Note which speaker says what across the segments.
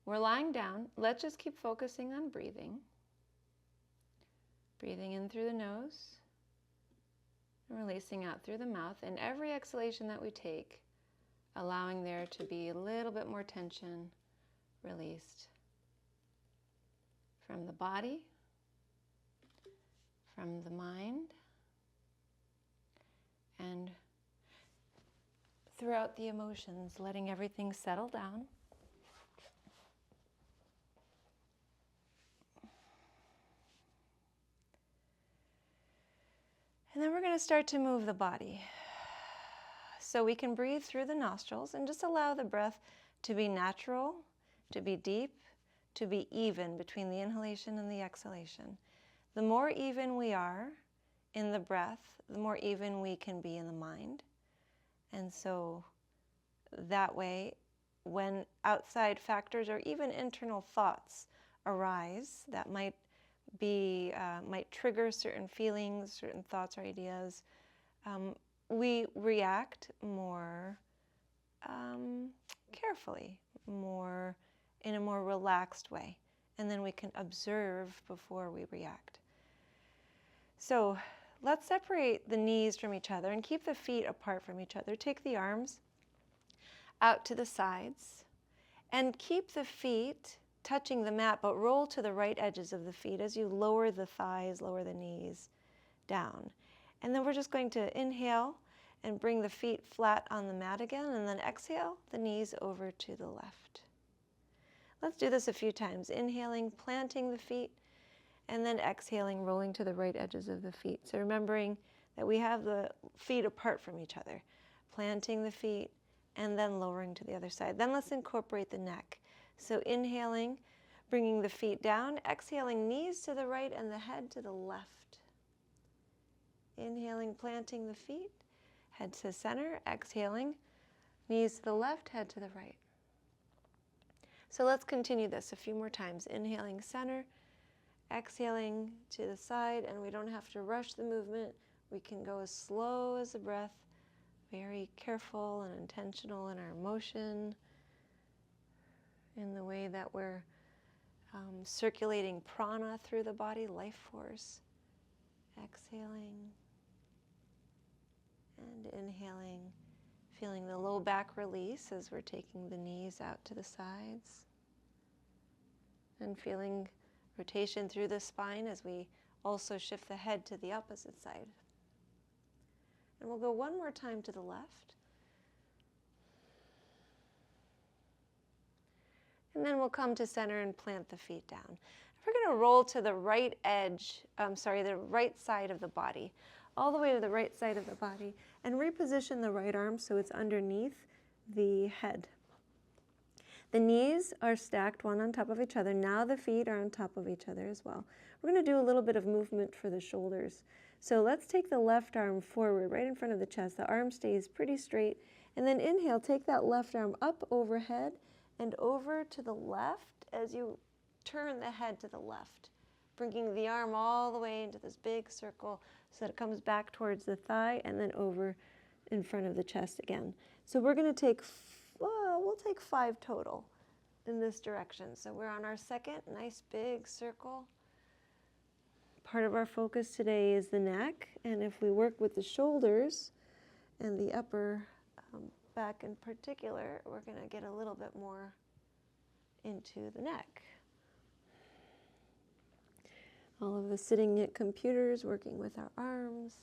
Speaker 1: We're lying down. Let's just keep focusing on breathing. Breathing in through the nose and releasing out through the mouth. And every exhalation that we take, allowing there to be a little bit more tension released from the body, from the mind, and throughout the emotions, letting everything settle down. And then we're going to start to move the body. So we can breathe through the nostrils and just allow the breath to be natural, to be deep, to be even between the inhalation and the exhalation. The more even we are in the breath, the more even we can be in the mind. And so that way, when outside factors or even internal thoughts arise that might trigger certain feelings, certain thoughts or ideas, we react more carefully, in a more relaxed way. And then we can observe before we react. So let's separate the knees from each other and keep the feet apart from each other. Take the arms out to the sides and keep the feet touching the mat, but roll to the right edges of the feet as you lower the thighs, lower the knees down. And then we're just going to inhale and bring the feet flat on the mat again, and then exhale the knees over to the left. Let's do this a few times. Inhaling, planting the feet, and then exhaling, rolling to the right edges of the feet. So remembering that we have the feet apart from each other. Planting the feet, and then lowering to the other side. Then let's incorporate the neck. So inhaling, bringing the feet down, exhaling, knees to the right and the head to the left. Inhaling, planting the feet, head to center, exhaling, knees to the left, head to the right. So let's continue this a few more times. Inhaling, center, exhaling to the side, and we don't have to rush the movement. We can go as slow as the breath, very careful and intentional in our motion, in the way that we're circulating prana through the body, life force. Exhaling and inhaling, feeling the low back release as we're taking the knees out to the sides, and feeling rotation through the spine as we also shift the head to the opposite side. And we'll go one more time to the left. And then we'll come to center and plant the feet down. We're going to roll to the right edge, the right side of the body, all the way to the right side of the body, and reposition the right arm so it's underneath the head. The knees are stacked one on top of each other. Now the feet are on top of each other as well. We're going to do a little bit of movement for the shoulders. So let's take the left arm forward, right in front of the chest. The arm stays pretty straight. And then inhale, take that left arm up overhead and over to the left as you turn the head to the left, bringing the arm all the way into this big circle so that it comes back towards the thigh and then over in front of the chest again. So we're going to take, we'll take 5 total in this direction. So we're on our second nice big circle. Part of our focus today is the neck, and if we work with the shoulders and the upper back in particular, we're going to get a little bit more into the neck. All of the sitting at computers, working with our arms.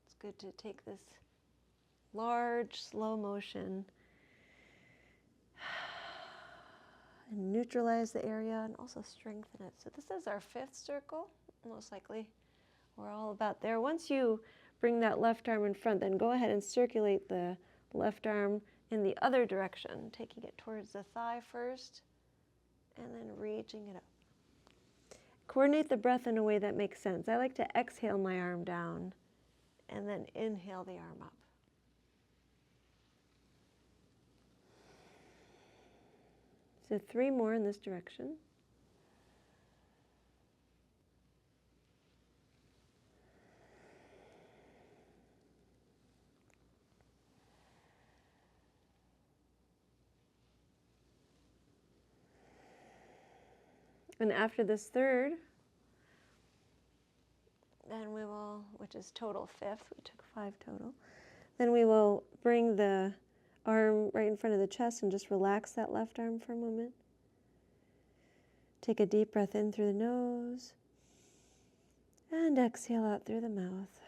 Speaker 1: It's good to take this large, slow motion and neutralize the area and also strengthen it. So this is our 5th circle, most likely. We're all about there. Once you bring that left arm in front, then go ahead and circulate the left arm in the other direction, taking it towards the thigh first and then reaching it up. Coordinate the breath in a way that makes sense. I like to exhale my arm down and then inhale the arm up. So 3 more in this direction. And after this third, then we will, which is total fifth, we took 5 total, then we will bring the arm right in front of the chest and just relax that left arm for a moment. Take a deep breath in through the nose and exhale out through the mouth,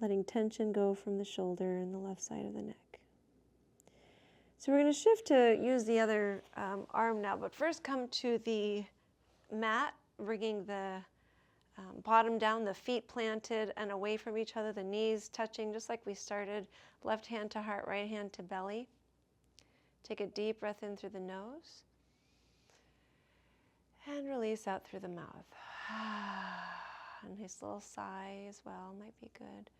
Speaker 1: letting tension go from the shoulder and the left side of the neck. So we're going to shift to use the other arm now, but first come to the mat, bringing the bottom down, the feet planted and away from each other, the knees touching just like we started, left hand to heart, right hand to belly. Take a deep breath in through the nose and release out through the mouth. A nice little sigh as well might be good.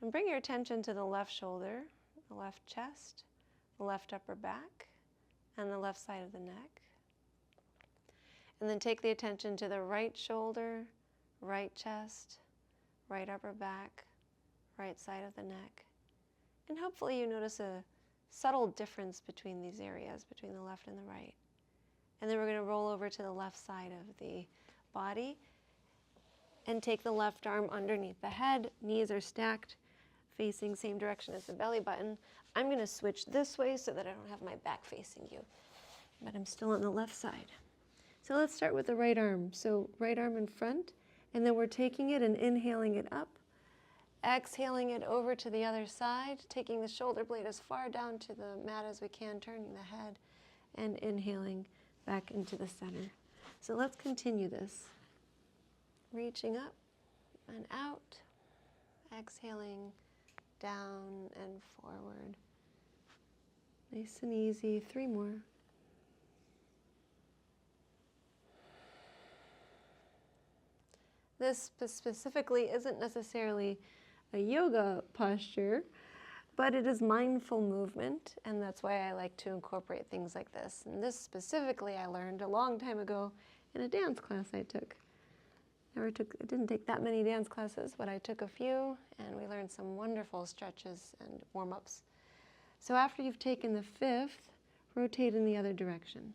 Speaker 1: And bring your attention to the left shoulder, the left chest, the left upper back, and the left side of the neck. And then take the attention to the right shoulder, right chest, right upper back, right side of the neck. And hopefully you notice a subtle difference between these areas, between the left and the right. And then we're going to roll over to the left side of the body and take the left arm underneath the head. Knees are stacked, facing same direction as the belly button. I'm going to switch this way so that I don't have my back facing you, but I'm still on the left side. So let's start with the right arm. So right arm in front, and then we're taking it and inhaling it up, exhaling it over to the other side, taking the shoulder blade as far down to the mat as we can, turning the head, and inhaling back into the center. So let's continue this. Reaching up and out, exhaling down and forward. Nice and easy. 3 more. This specifically isn't necessarily a yoga posture, but it is mindful movement, and that's why I like to incorporate things like this. And this specifically I learned a long time ago in a dance class I took. I didn't take that many dance classes, but I took a few, and we learned some wonderful stretches and warm-ups. So after you've taken the 5th, rotate in the other direction.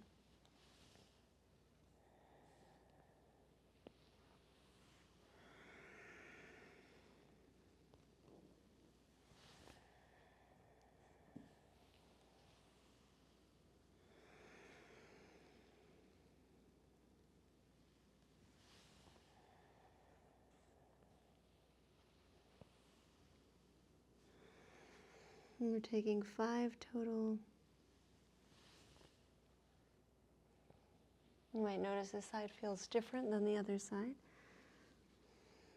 Speaker 1: And we're taking 5 total. You might notice this side feels different than the other side,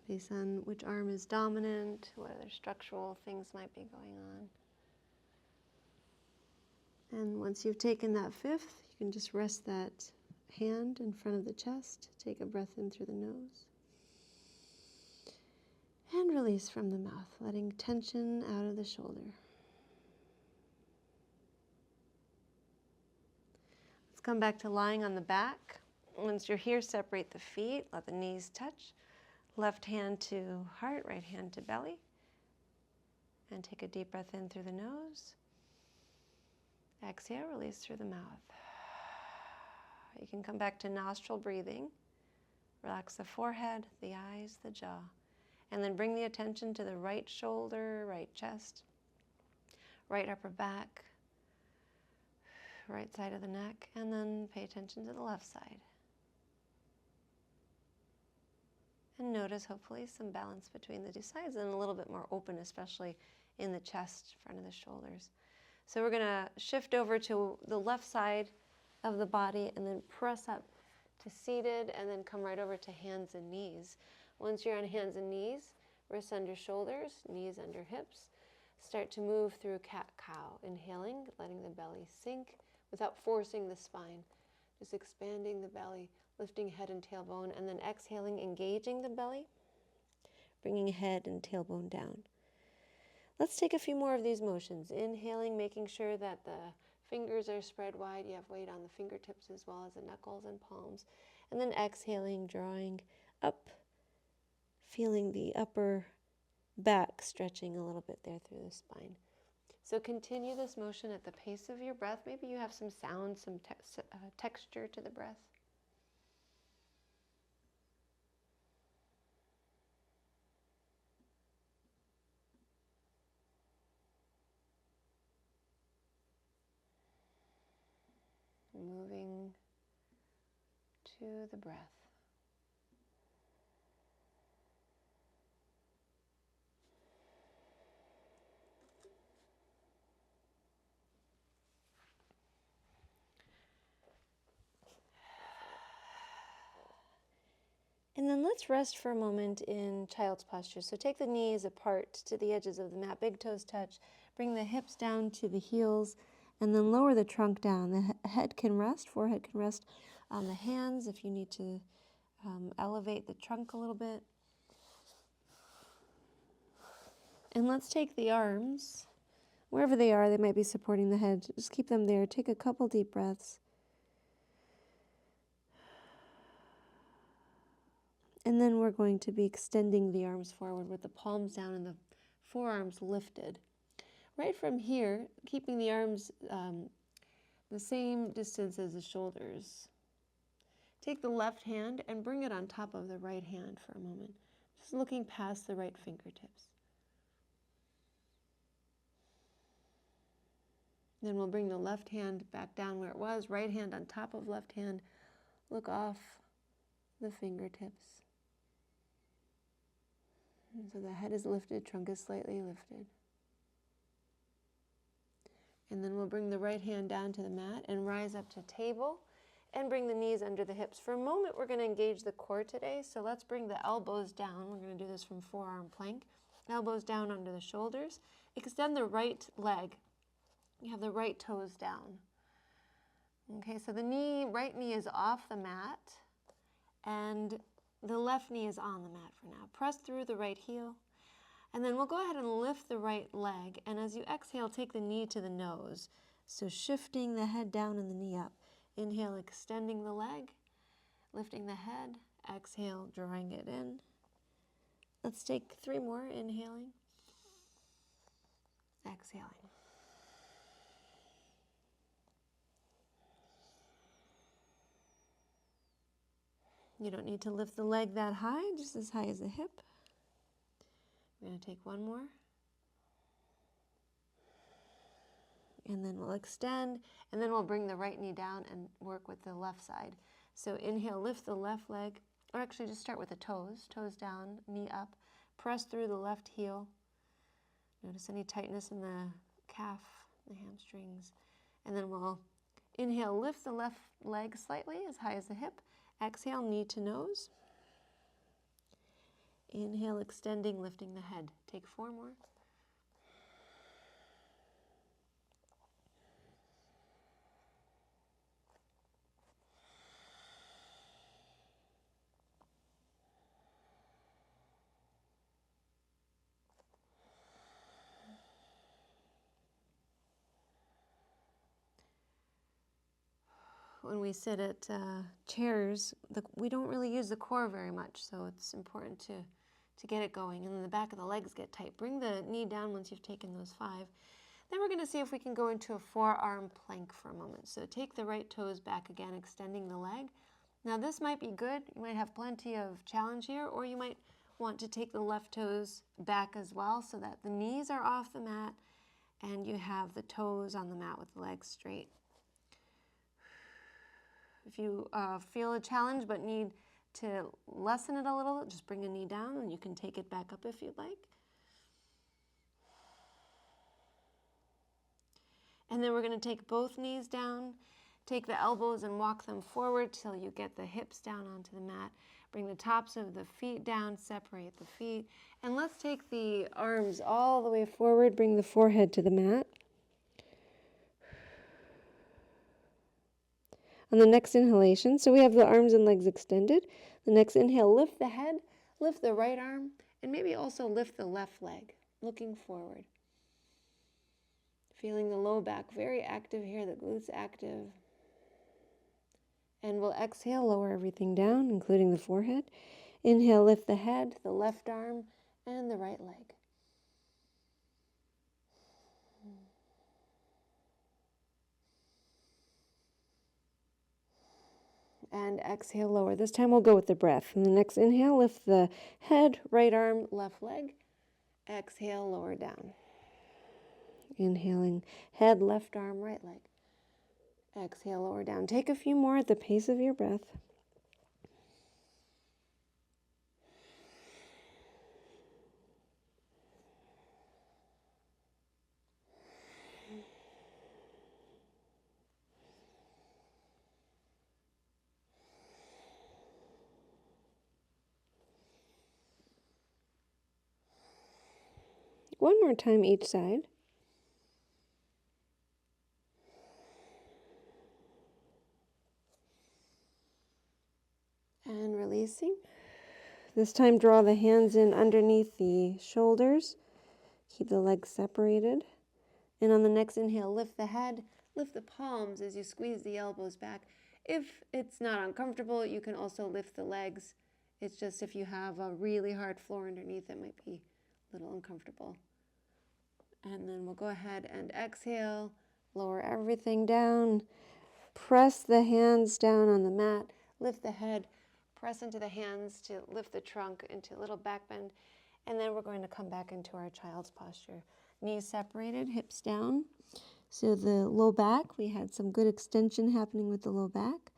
Speaker 1: based on which arm is dominant, what other structural things might be going on. And once you've taken that 5th, you can just rest that hand in front of the chest. Take a breath in through the nose. And release from the mouth, letting tension out of the shoulder. Let's come back to lying on the back. Once you're here, separate the feet, let the knees touch. Left hand to heart, right hand to belly. And take a deep breath in through the nose. Exhale, release through the mouth. You can come back to nostril breathing. Relax the forehead, the eyes, the jaw. And then bring the attention to the right shoulder, right chest, right upper back, right side of the neck, and then pay attention to the left side. And notice, hopefully, some balance between the 2 sides and a little bit more open, especially in the chest, front of the shoulders. So we're going to shift over to the left side of the body and then press up to seated and then come right over to hands and knees. Once you're on hands and knees, wrists under shoulders, knees under hips. Start to move through cat-cow, inhaling, letting the belly sink without forcing the spine. Just expanding the belly, lifting head and tailbone, and then exhaling, engaging the belly, bringing head and tailbone down. Let's take a few more of these motions. Inhaling, making sure that the fingers are spread wide. You have weight on the fingertips as well as the knuckles and palms. And then exhaling, drawing up, feeling the upper back stretching a little bit there through the spine. So continue this motion at the pace of your breath. Maybe you have some sound, some texture to the breath. moving to the breath. And then let's rest for a moment in child's posture. So take the knees apart to the edges of the mat, big toes touch, bring the hips down to the heels, and then lower the trunk down. The head can rest, forehead can rest on the hands if you need to elevate the trunk a little bit. And let's take the arms, wherever they are, they might be supporting the head. Just keep them there. Take a couple deep breaths. And then we're going to be extending the arms forward with the palms down and the forearms lifted. Right from here, keeping the arms the same distance as the shoulders. Take the left hand and bring it on top of the right hand for a moment, just looking past the right fingertips. Then we'll bring the left hand back down where it was, right hand on top of left hand, look off the fingertips. And so the head is lifted, trunk is slightly lifted. And then we'll bring the right hand down to the mat and rise up to table and bring the knees under the hips. For a moment, we're going to engage the core today. So let's bring the elbows down. We're going to do this from forearm plank. Elbows down under the shoulders. Extend the right leg. You have the right toes down. Okay, so the right knee is off the mat and the left knee is on the mat for now. Press through the right heel. And then we'll go ahead and lift the right leg. And as you exhale, take the knee to the nose. So shifting the head down and the knee up. Inhale, extending the leg, lifting the head. Exhale, drawing it in. Let's take 3 more. Inhaling, exhaling. You don't need to lift the leg that high, just as high as the hip. We're going to take 1 more. And then we'll extend, and then we'll bring the right knee down and work with the left side. So inhale, lift the left leg, or actually just start with the toes. Toes down, knee up. Press through the left heel. Notice any tightness in the calf, the hamstrings. And then we'll inhale, lift the left leg slightly as high as the hip. Exhale, knee to nose. Inhale, extending, lifting the head. Take 4 more. When we sit at chairs, we don't really use the core very much, so it's important to get it going. And then the back of the legs get tight. Bring the knee down once you've taken those 5. Then we're going to see if we can go into a forearm plank for a moment. So take the right toes back again, extending the leg. Now this might be good. You might have plenty of challenge here, or you might want to take the left toes back as well so that the knees are off the mat and you have the toes on the mat with the legs straight. If you feel a challenge but need to lessen it a little, just bring a knee down and you can take it back up if you'd like. And then we're going to take both knees down, take the elbows and walk them forward till you get the hips down onto the mat. Bring the tops of the feet down, separate the feet. And let's take the arms all the way forward, bring the forehead to the mat. On the next inhalation, so we have the arms and legs extended. The next inhale, lift the head, lift the right arm, and maybe also lift the left leg, looking forward. Feeling the low back very active here, the glutes active. And we'll exhale, lower everything down, including the forehead. Inhale, lift the head, the left arm, and the right leg. And exhale, lower. This time we'll go with the breath. And the next inhale, lift the head, right arm, left leg. Exhale, lower down. Inhaling, head, left arm, right leg. Exhale, lower down. Take a few more at the pace of your breath. One more time each side. And releasing. This time draw the hands in underneath the shoulders. Keep the legs separated. And on the next inhale, lift the head, lift the palms as you squeeze the elbows back. If it's not uncomfortable, you can also lift the legs. It's just if you have a really hard floor underneath, it might be a little uncomfortable. And then we'll go ahead and exhale, lower everything down. Press the hands down on the mat, lift the head, press into the hands to lift the trunk into a little back bend. And then we're going to come back into our child's posture. Knees separated, hips down. So the low back, we had some good extension happening with the low back.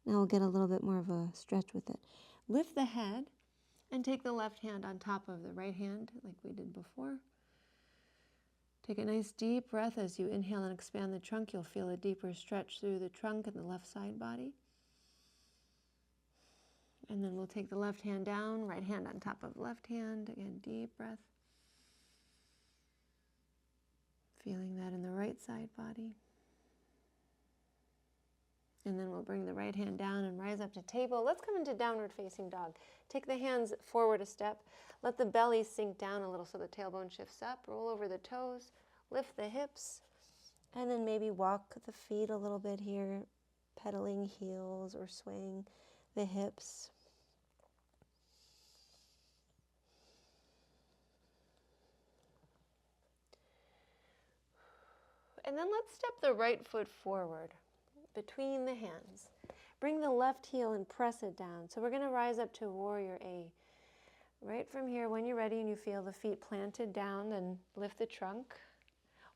Speaker 1: Now we'll get a little bit more of a stretch with it. Lift the head and take the left hand on top of the right hand like we did before. Take a nice deep breath as you inhale and expand the trunk. You'll feel a deeper stretch through the trunk and the left side body. And then we'll take the left hand down, right hand on top of left hand. Again, deep breath. Feeling that in the right side body. And then we'll bring the right hand down and rise up to table. Let's come into downward facing dog. Take the hands forward a step. Let the belly sink down a little so the tailbone shifts up. Roll over the toes. Lift the hips. And then maybe walk the feet a little bit here, pedaling heels or swaying the hips. And then let's step the right foot forward between the hands. Bring the left heel and press it down. So we're going to rise up to Warrior A. Right from here, when you're ready and you feel the feet planted down, then lift the trunk.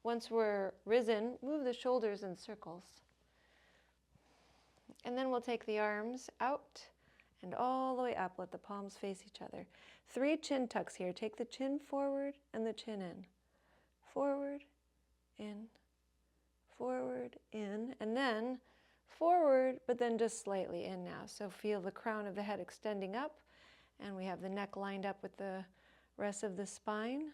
Speaker 1: Once we're risen, move the shoulders in circles. And then we'll take the arms out and all the way up. Let the palms face each other. 3 chin tucks here. Take the chin forward and the chin in. Forward, in, forward, in, and then forward, but then just slightly in now. So feel the crown of the head extending up, and we have the neck lined up with the rest of the spine.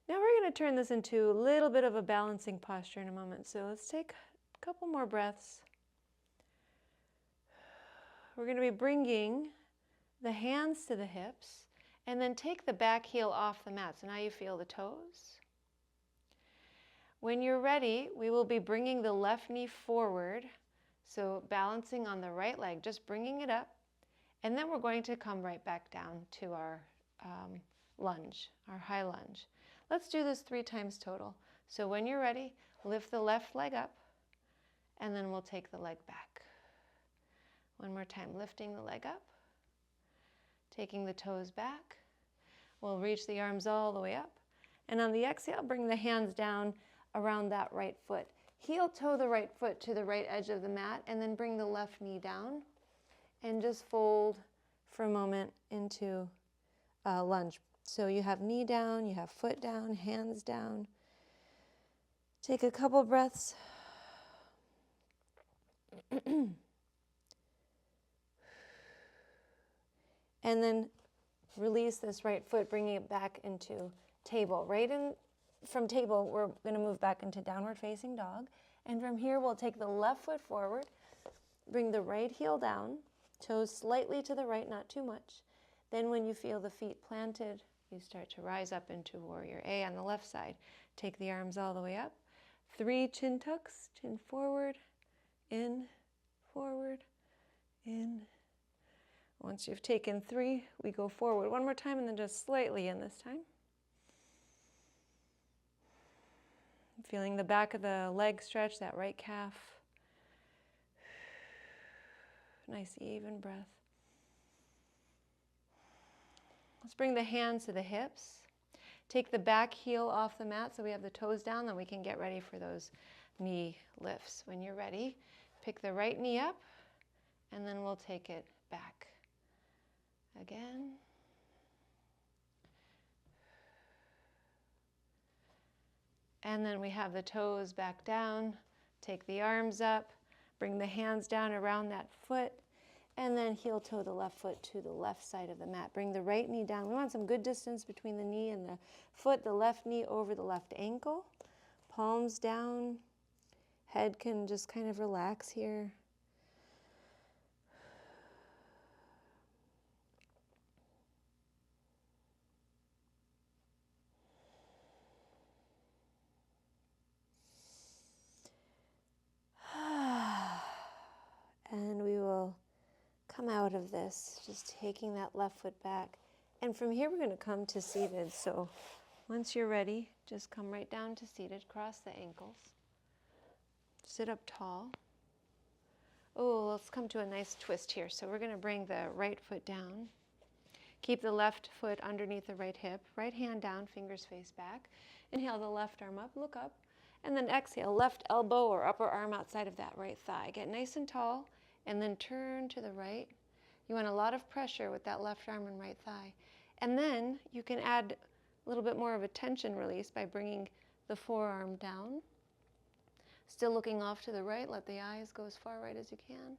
Speaker 1: Now we're going to turn this into a little bit of a balancing posture in a moment. So let's take a couple more breaths. We're going to be bringing the hands to the hips, and then take the back heel off the mat. So now you feel the toes. When you're ready, we will be bringing the left knee forward, so balancing on the right leg, just bringing it up, and then we're going to come right back down to our lunge, our high lunge. Let's do this 3 times total. So when you're ready, lift the left leg up, and then we'll take the leg back. One more time, lifting the leg up, taking the toes back. We'll reach the arms all the way up. And on the exhale, bring the hands down around that right foot. Heel toe the right foot to the right edge of the mat, and then bring the left knee down. And just fold for a moment into lunge. So you have knee down, you have foot down, hands down. Take a couple breaths. And then release this right foot, bringing it back into table. Right in from table, we're going to move back into downward facing dog. And from here, we'll take the left foot forward, bring the right heel down, toes slightly to the right, not too much. Then when you feel the feet planted, you start to rise up into Warrior A on the left side. Take the arms all the way up. 3 chin tucks, chin forward, in, forward, in. Once you've taken 3, we go forward one more time and then just slightly in this time. Feeling the back of the leg stretch, that right calf. Nice even breath. Let's bring the hands to the hips. Take the back heel off the mat so we have the toes down, then we can get ready for those knee lifts. When you're ready, pick the right knee up, and then we'll take it back. Again. And then we have the toes back down. Take the arms up, bring the hands down around that foot, and then heel toe the left foot to the left side of the mat. Bring the right knee down. We want some good distance between the knee and the foot, the left knee over the left ankle. Palms down. Head can just kind of relax here. And we will come out of this, just taking that left foot back. And from here, we're going to come to seated. So once you're ready, just come right down to seated, cross the ankles, sit up tall. Oh, let's come to a nice twist here. So we're going to bring the right foot down. Keep the left foot underneath the right hip, right hand down, fingers face back. Inhale the left arm up, look up. And then exhale, left elbow or upper arm outside of that right thigh. Get nice and tall, and then turn to the right. You want a lot of pressure with that left arm and right thigh. And then you can add a little bit more of a tension release by bringing the forearm down. Still looking off to the right, let the eyes go as far right as you can.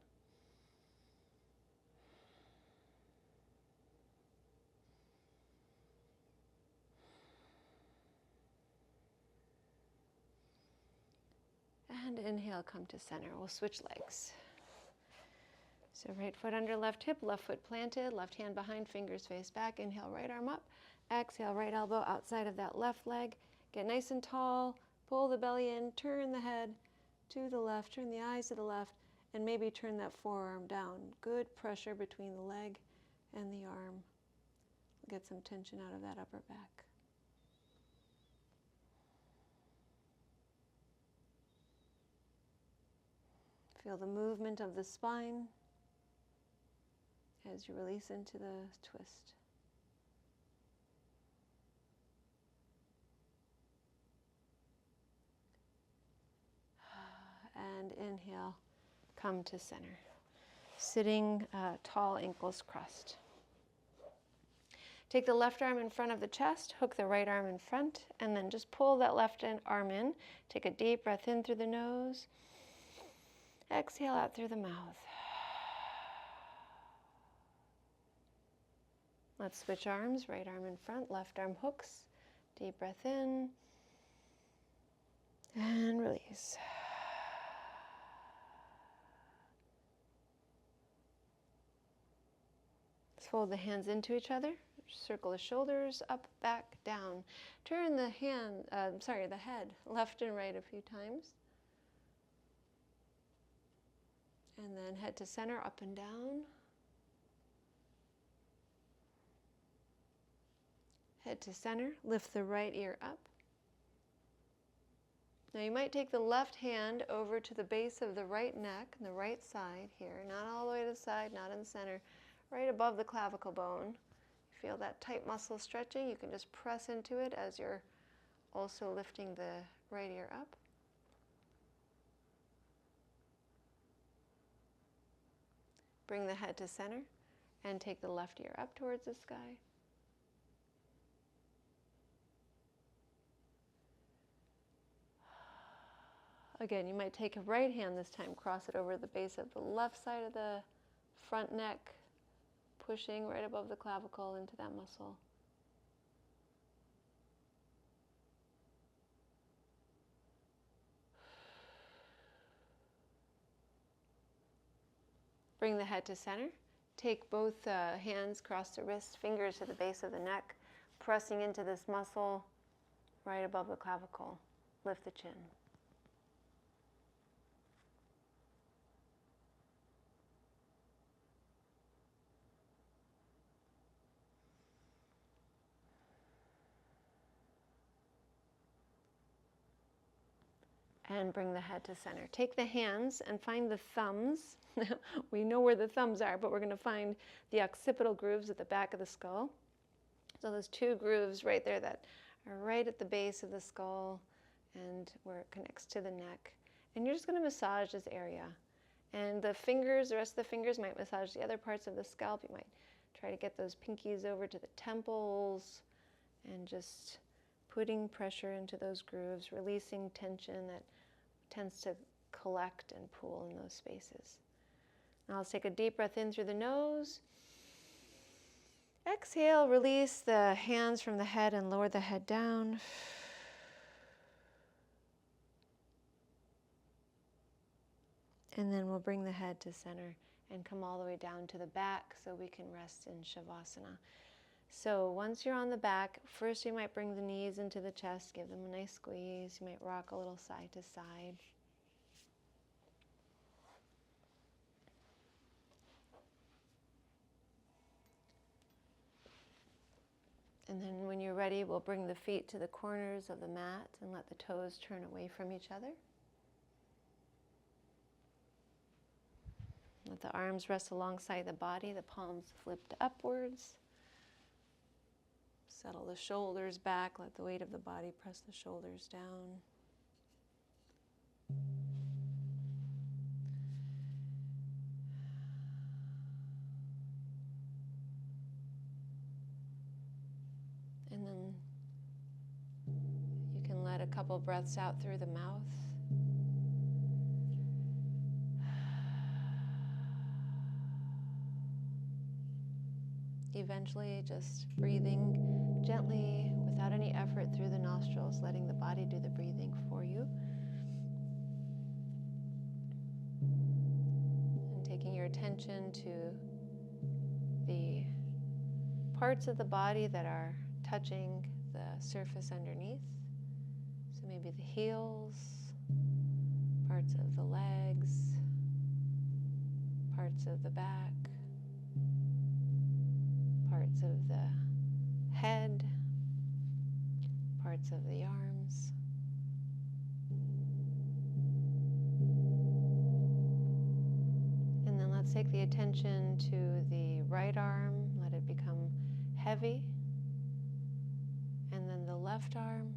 Speaker 1: And inhale, come to center. We'll switch legs. So right foot under left hip, left foot planted, left hand behind, fingers face back. Inhale, right arm up. Exhale, right elbow outside of that left leg. Get nice and tall. Pull the belly in. Turn the head to the left. Turn the eyes to the left. And maybe turn that forearm down. Good pressure between the leg and the arm. Get some tension out of that upper back. Feel the movement of the spine as you release into the twist. And inhale, come to center. Sitting tall, ankles crossed. Take the left arm in front of the chest, hook the right arm in front, and then just pull that left arm in. Take a deep breath in through the nose. Exhale out through the mouth. Let's switch arms. Right arm in front, left arm hooks. Deep breath in. And release. Let's fold the hands into each other. Circle the shoulders, up, back, down. Turn the head left and right a few times. And then head to center, up and down. Head to center, lift the right ear up. Now you might take the left hand over to the base of the right neck, and the right side here, not all the way to the side, not in the center, right above the clavicle bone. Feel that tight muscle stretching. You can just press into it as you're also lifting the right ear up. Bring the head to center and take the left ear up towards the sky. Again, you might take a right hand this time, cross it over the base of the left side of the front neck, pushing right above the clavicle into that muscle. Bring the head to center. Take both hands, cross the wrists, fingers to the base of the neck, pressing into this muscle right above the clavicle. Lift the chin. And bring the head to center. Take the hands and find the thumbs. We know where the thumbs are, but we're going to find the occipital grooves at the back of the skull. So those two grooves right there that are right at the base of the skull and where it connects to the neck. And you're just going to massage this area. And the fingers, the rest of the fingers might massage the other parts of the scalp. You might try to get those pinkies over to the temples and just putting pressure into those grooves, releasing tension that tends to collect and pool in those spaces. Now let's take a deep breath in through the nose. Exhale, release the hands from the head and lower the head down. And then we'll bring the head to center and come all the way down to the back so we can rest in Shavasana. So once you're on the back, first you might bring the knees into the chest, give them a nice squeeze. You might rock a little side to side. And then when you're ready, we'll bring the feet to the corners of the mat and let the toes turn away from each other. Let the arms rest alongside the body, the palms flipped upwards. Settle the shoulders back, let the weight of the body press the shoulders down. And then you can let a couple breaths out through the mouth. Eventually, just breathing gently, without any effort through the nostrils, letting the body do the breathing for you. And taking your attention to the parts of the body that are touching the surface underneath. So maybe the heels, parts of the legs, parts of the back, parts of the head, parts of the arms. And then let's take the attention to the right arm, let it become heavy. And then the left arm,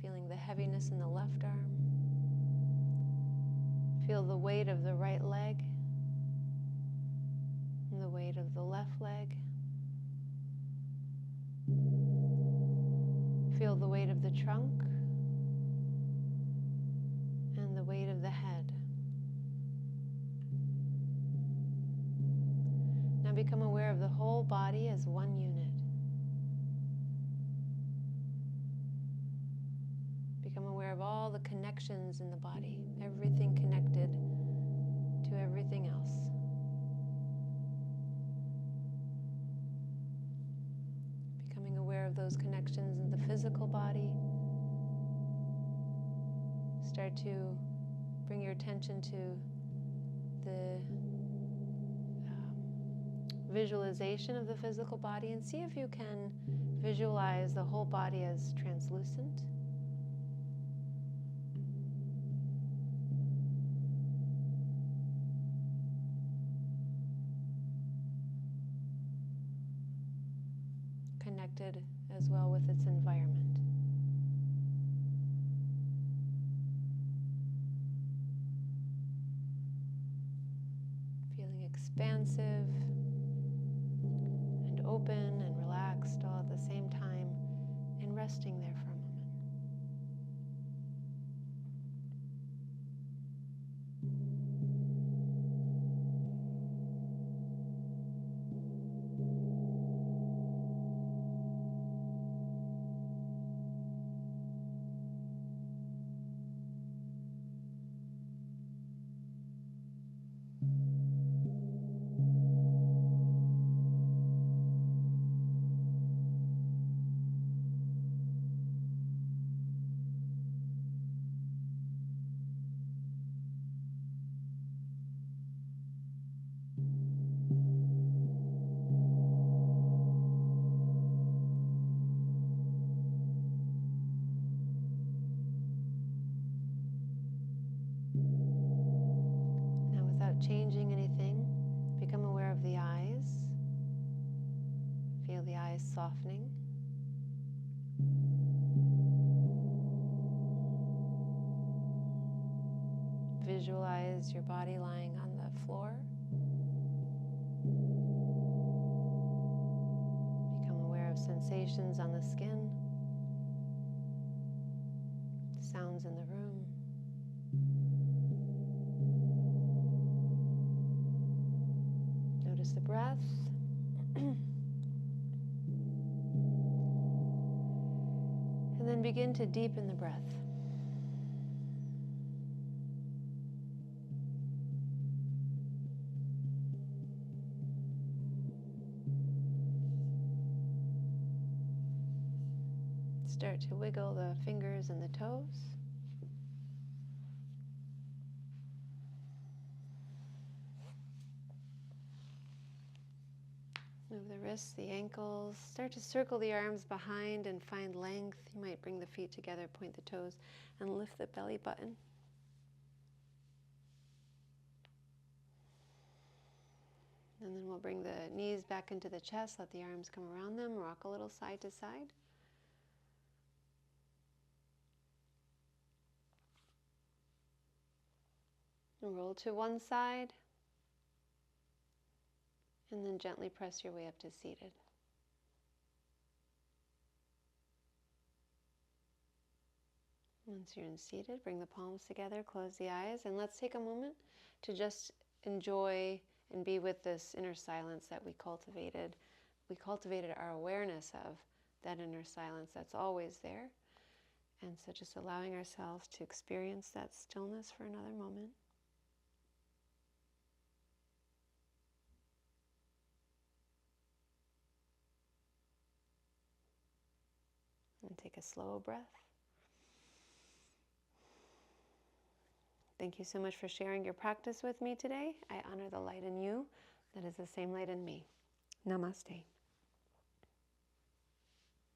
Speaker 1: feeling the heaviness in the left arm. Feel the weight of the right leg and the weight of the left leg. Feel the weight of the trunk and the weight of the head. Now become aware of the whole body as one unit. Become aware of all the connections in the body, everything connected to everything else. Becoming aware of those connections in the physical body. Start to bring your attention to the visualization of the physical body and see if you can visualize the whole body as translucent. Connected as well with its environment. Feeling expansive and open and relaxed all at the same time, and resting there for a moment. Changing anything, become aware of the eyes. Feel the eyes softening. Visualize your body lying on the floor. Become aware of sensations on the skin, sounds in the room. Notice the breath. And then begin to deepen the breath. Start to wiggle the fingers and the toes. Move the wrists, the ankles. Start to circle the arms behind and find length. You might bring the feet together, point the toes, and lift the belly button. And then we'll bring the knees back into the chest, let the arms come around them, rock a little side to side. And roll to one side. And then gently press your way up to seated. Once you're in seated, bring the palms together, close the eyes, and let's take a moment to just enjoy and be with this inner silence that we cultivated. We cultivated our awareness of that inner silence that's always there. And so just allowing ourselves to experience that stillness for another moment. And take a slow breath. Thank you so much for sharing your practice with me today. I honor the light in you that is the same light in me. Namaste.